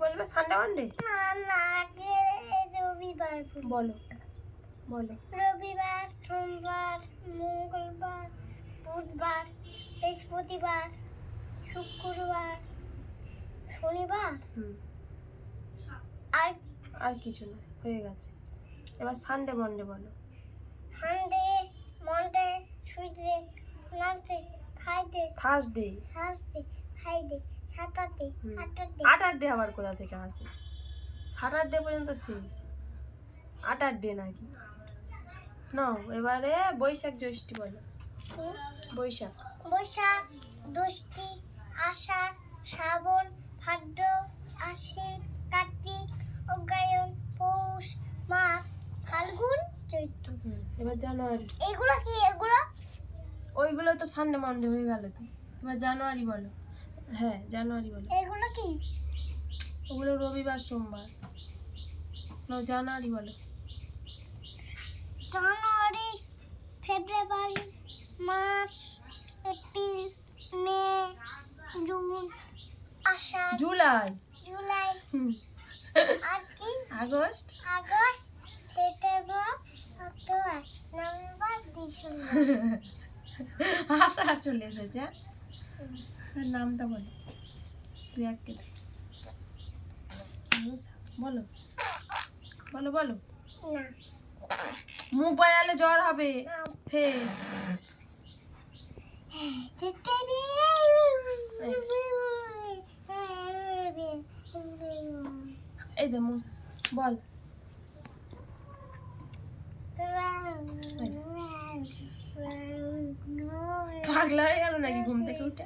বলবে? Sunday Monday? না না, আগে রবিবার বলো বলো। রবিবার, সোমবার, মঙ্গলবার, বুধবার, বৃহস্পতিবার, শুক্রবার, শনিবার। আর আর কিছু না, হয়ে গেছে। এবার সানডে মানডে বলো। Sunday, Monday, Tuesday, Wednesday, Friday, Thursday. Thursday, Friday, Saturday, Saturday. আটারডে আবার কোথা থেকে আসে? স্যাটারডে পর্যন্ত শেষ, আটারডে নাকি? নাও এবারে বৈশাখ জ্যৈষ্ঠী বলো। বৈশাখ। বৈশাখ, জ্যৈষ্ঠী, আষাঢ়, শ্রাবণ, ভাদ্র, আশ্বিন, কার্তিক, অগ্রহায়ণ, পৌষ, মাঘ, ফাল্গুন, চৈত্র। এবার জানুয়ারি। এগুলো কি? এগুলো ওইগুলো তো সানডে মানডে হয়ে গেল তো। এবার জানুয়ারি বলো। হ্যাঁ জানুয়ারি বলো। এগুলো কি? ওগুলো রবিবার সোমবার। নাও জানুয়ারি বলো। January, February, March, April, May, June, Ashadh, July. July, আর কি? August. August, September, October, November, December. Ashadh চলে এসেছে। আর নামটা বলো। তুই একটা দে। মুসা। বলো বলো বলো। না, মুখ বাজালে জ্বর হবে না। ফের। এই যে মুসা বল। পাগলা হয়ে গেল নাকি ঘুম থেকে উঠে?